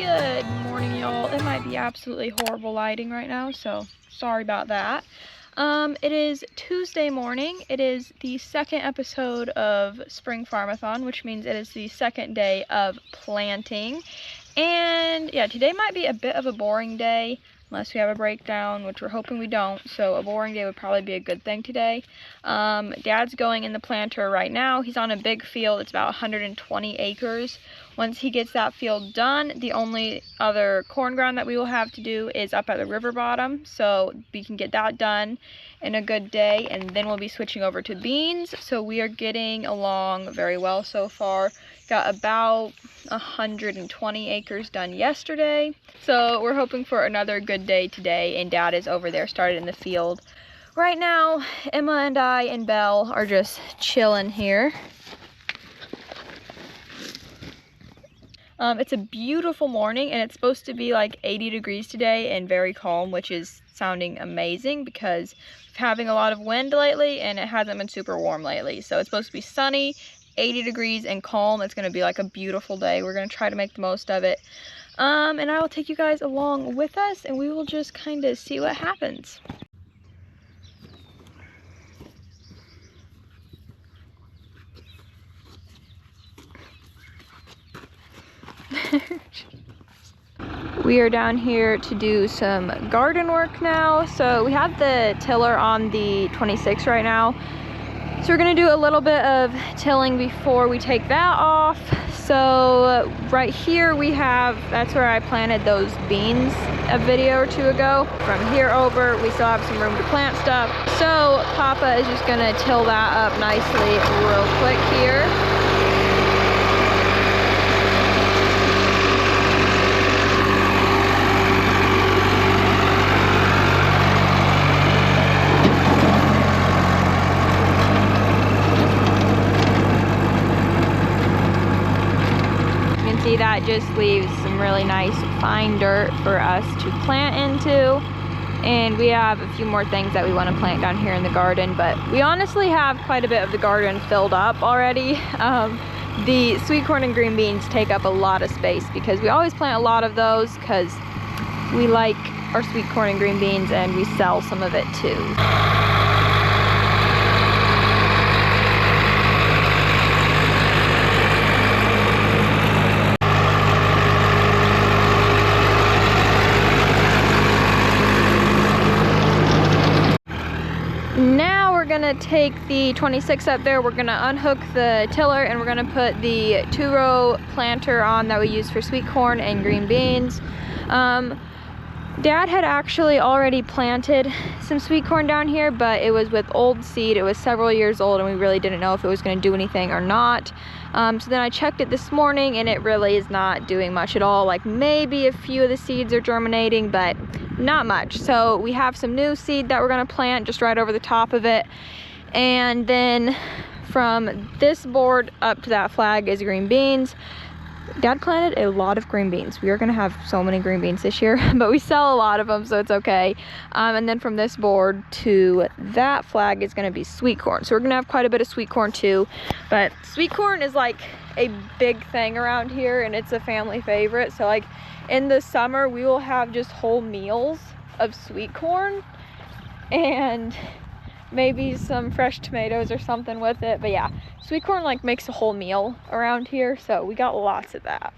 Good morning, y'all. It might be absolutely horrible lighting right now, so sorry about that. It is Tuesday morning. It is the second episode of Spring Farmathon, which means it is the second day of planting. And yeah, today might be a bit of a boring day, unless we have a breakdown, which we're hoping we don't. So a boring day would probably be a good thing today. Dad's going in the planter right now. He's on a big field. It's about 120 acres. Once he gets that field done, the only other corn ground that we will have to do is up at the river bottom. So we can get that done in a good day, and then we'll be switching over to beans. So we are getting along very well so far. Got about 120 acres done yesterday. So we're hoping for another good day today, and Dad is over there started in the field. Right now, Emma and I and Belle are just chilling here. It's a beautiful morning, and it's supposed to be like 80 degrees today and very calm, which is sounding amazing because we're having a lot of wind lately and it hasn't been super warm lately. So it's supposed to be sunny, 80 degrees and calm. It's going to be like a beautiful day. We're going to try to make the most of it. And I will take you guys along with us, and we will just kind of see what happens. We are down here to do some garden work now. So we have the tiller on the 26 right now. So we're gonna do a little bit of tilling before we take that off. So right here we have, that's where I planted those beans a video or two ago. From here over, we still have some room to plant stuff. So Papa is just gonna till that up nicely real quick here. See, that just leaves some really nice fine dirt for us to plant into, and we have a few more things that we want to plant down here in the garden, but we honestly have quite a bit of the garden filled up already. The sweet corn and green beans take up a lot of space because we always plant a lot of those because we like our sweet corn and green beans, and we sell some of it too. Now we're gonna take the 26 up there, we're gonna unhook the tiller, and we're gonna put the 2-row planter on that we use for sweet corn and green beans. Dad had actually already planted some sweet corn down here, but it was with old seed. It was several years old, and we really didn't know if it was gonna do anything or not. So then I checked it this morning, and it really is not doing much at all. Like maybe a few of the seeds are germinating, but not much. So we have some new seed that we're gonna plant just right over the top of it. And then from this board up to that flag is green beans. Dad planted a lot of green beans. We are gonna have so many green beans this year, but we sell a lot of them, so it's okay. And then from this board to that flag is gonna be sweet corn. So we're gonna have quite a bit of sweet corn too. But sweet corn is like a big thing around here, and it's a family favorite. So like in the summer, we will have just whole meals of sweet corn and maybe some fresh tomatoes or something with it. But yeah, sweet corn like makes a whole meal around here, so we got lots of that.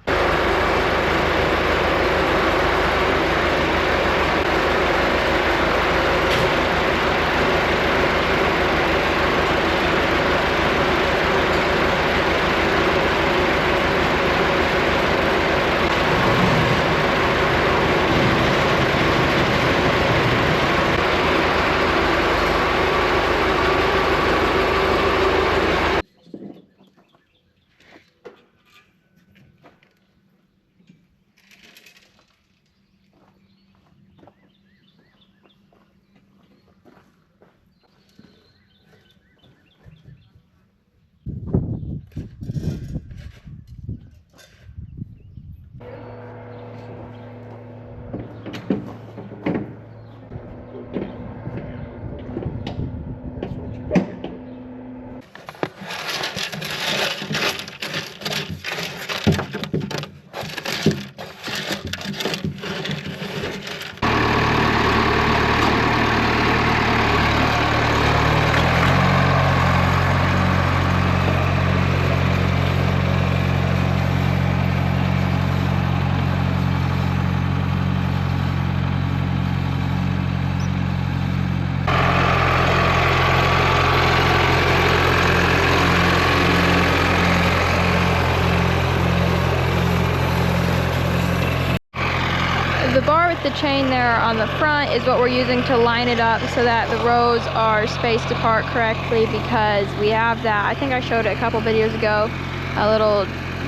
with the chain there on the front is what we're using to line it up so that the rows are spaced apart correctly, because we have that, I think I showed it a couple videos ago,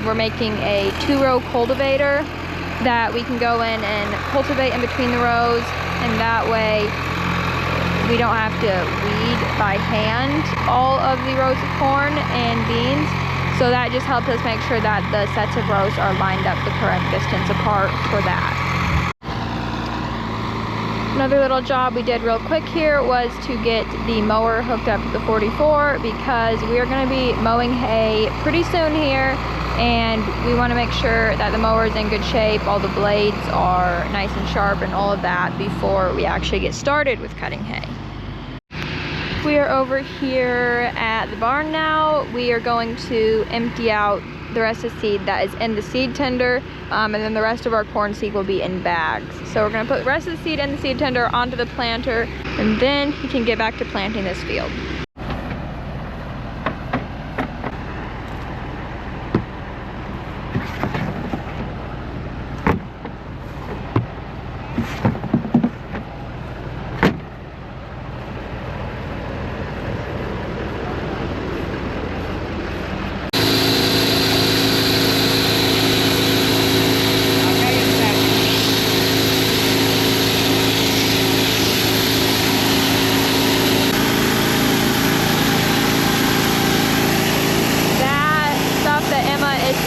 we're making a 2-row cultivator that we can go in and cultivate in between the rows, and that way we don't have to weed by hand all of the rows of corn and beans. So that just helps us make sure that the sets of rows are lined up the correct distance apart for that. Another little job we did real quick here was to get the mower hooked up to the 44, because we are going to be mowing hay pretty soon here, and we want to make sure that the mower is in good shape, all the blades are nice and sharp and all of that before we actually get started with cutting hay. We are over here at the barn now. We are going to empty out the rest of the seed that is in the seed tender, and then the rest of our corn seed will be in bags. So we're going to put the rest of the seed in the seed tender onto the planter, and then we can get back to planting this field.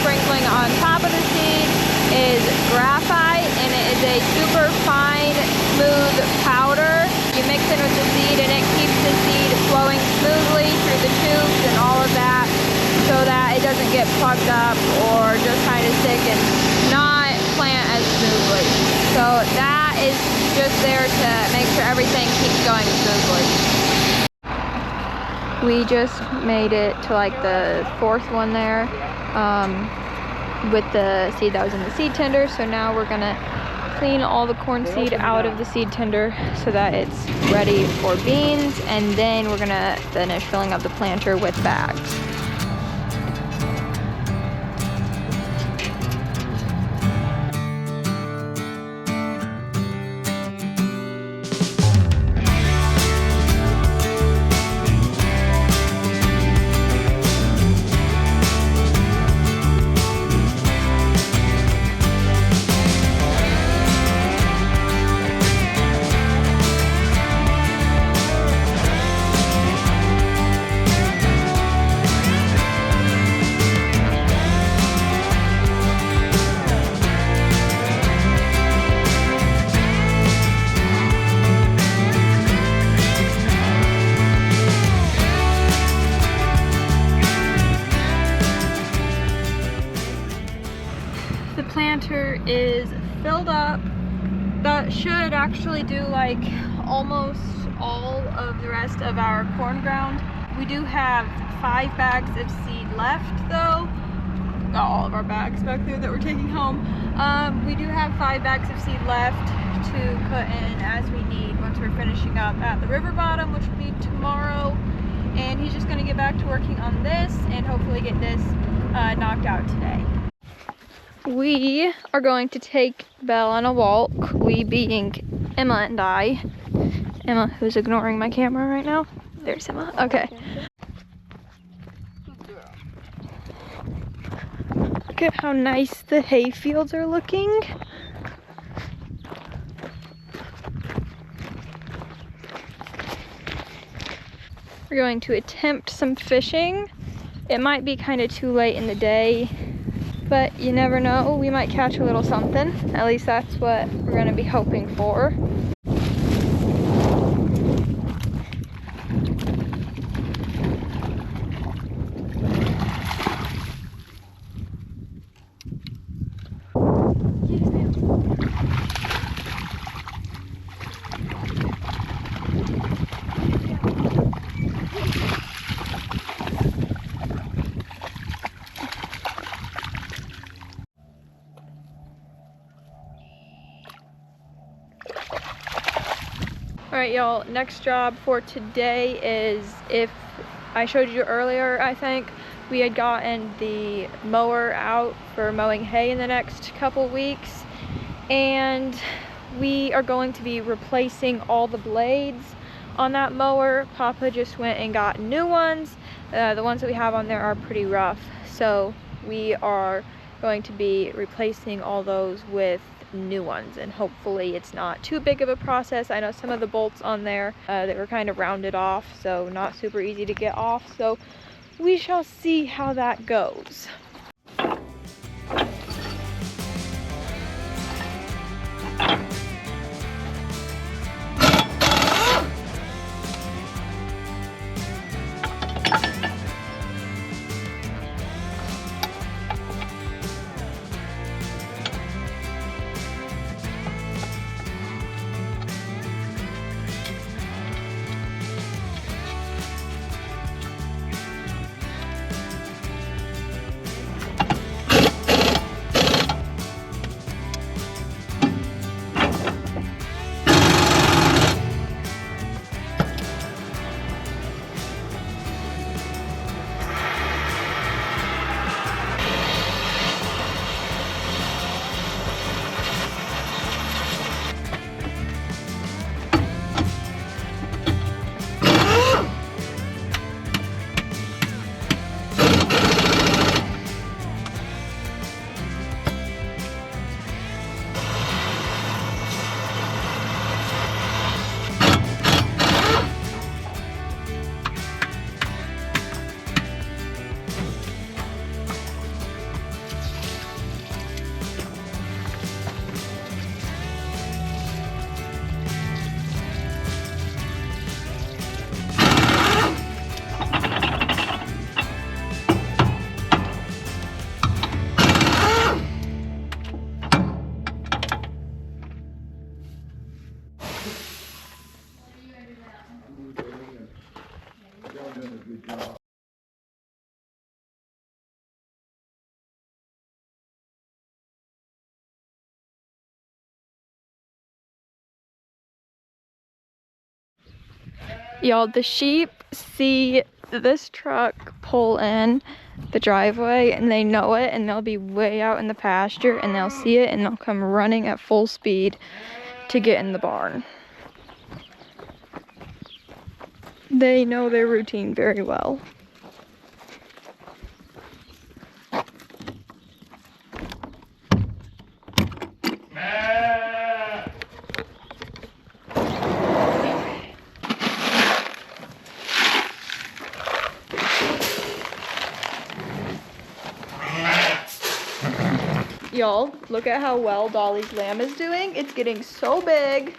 Sprinkling on top of the seed is graphite, and it is a super fine, smooth powder. You mix it with the seed and it keeps the seed flowing smoothly through the tubes and all of that, so that it doesn't get plugged up or just kind of stick and not plant as smoothly. So that is just there to make sure everything keeps going smoothly. We just made it to like the 4th one there. With the seed that was in the seed tender. So now we're gonna clean all the corn seed out of the seed tender so that it's ready for beans, and then we're gonna finish filling up the planter with bags. Planter is filled up. That should actually do like almost all of the rest of our corn ground. We do have 5 bags of seed left though. Got all of our bags back there that we're taking home. We do have 5 bags of seed left to put in as we need once we're finishing up at the river bottom, which will be tomorrow. And he's just gonna get back to working on this and hopefully get this knocked out today. We are going to take Belle on a walk, we being Emma and I. Emma, who's ignoring my camera right now. There's Emma, okay. Look at how nice the hay fields are looking. We're going to attempt some fishing. It might be kind of too late in the day, but you never know, we might catch a little something. At least that's what we're going to be hoping for. Alright y'all, next job for today is, if I showed you earlier, I think, we had gotten the mower out for mowing hay in the next couple weeks, and we are going to be replacing all the blades on that mower. Papa just went and got new ones. The ones that we have on there are pretty rough, so we are going to be replacing all those with new ones, and hopefully it's not too big of a process. I know some of the bolts on there that were kind of rounded off, so not super easy to get off, so we shall see how that goes. Y'all, the sheep see this truck pull in the driveway and they know it, and they'll be way out in the pasture and they'll see it and they'll come running at full speed to get in the barn. They know their routine very well. Y'all, look at how well Dolly's lamb is doing. It's getting so big.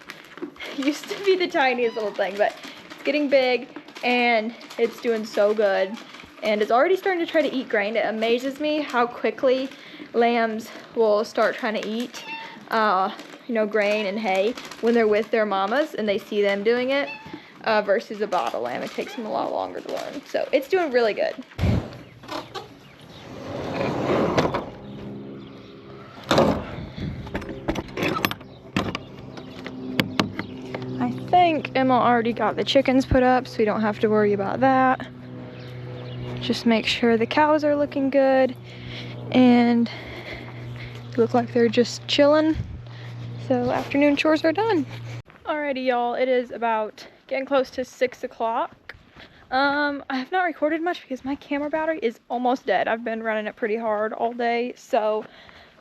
It used to be the tiniest little thing, but it's getting big and it's doing so good. And it's already starting to try to eat grain. It amazes me how quickly lambs will start trying to eat, grain and hay when they're with their mamas and they see them doing it, versus a bottle lamb. It takes them a lot longer to learn. So it's doing really good. I think Emma already got the chickens put up, so we don't have to worry about that. Just make sure the cows are looking good and look like they're just chilling. So afternoon chores are done. Alrighty, y'all, it is about getting close to 6 o'clock. I have not recorded much because my camera battery is almost dead. I've been running it pretty hard all day, so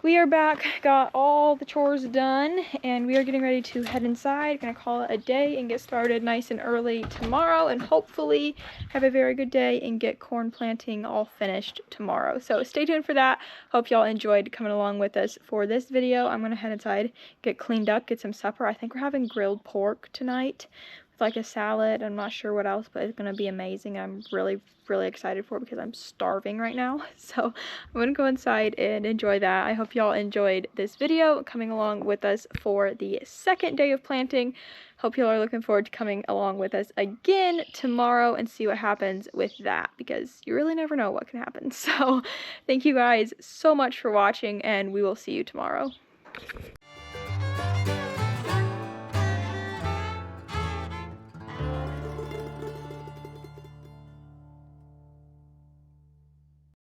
we are back, got all the chores done, and we are getting ready to head inside. Gonna call it a day and get started nice and early tomorrow, and hopefully have a very good day and get corn planting all finished tomorrow. So stay tuned for that. Hope y'all enjoyed coming along with us for this video. I'm gonna head inside, get cleaned up, get some supper. I think we're having grilled pork tonight with like a salad. I'm not sure what else, but it's gonna be amazing. I'm really excited for it because I'm starving right now. So I'm gonna go inside and enjoy that. I hope y'all enjoyed this video, coming along with us for the second day of planting. Hope y'all are looking forward to coming along with us again tomorrow and see what happens with that, because you really never know what can happen. So thank you guys so much for watching, and we will see you tomorrow.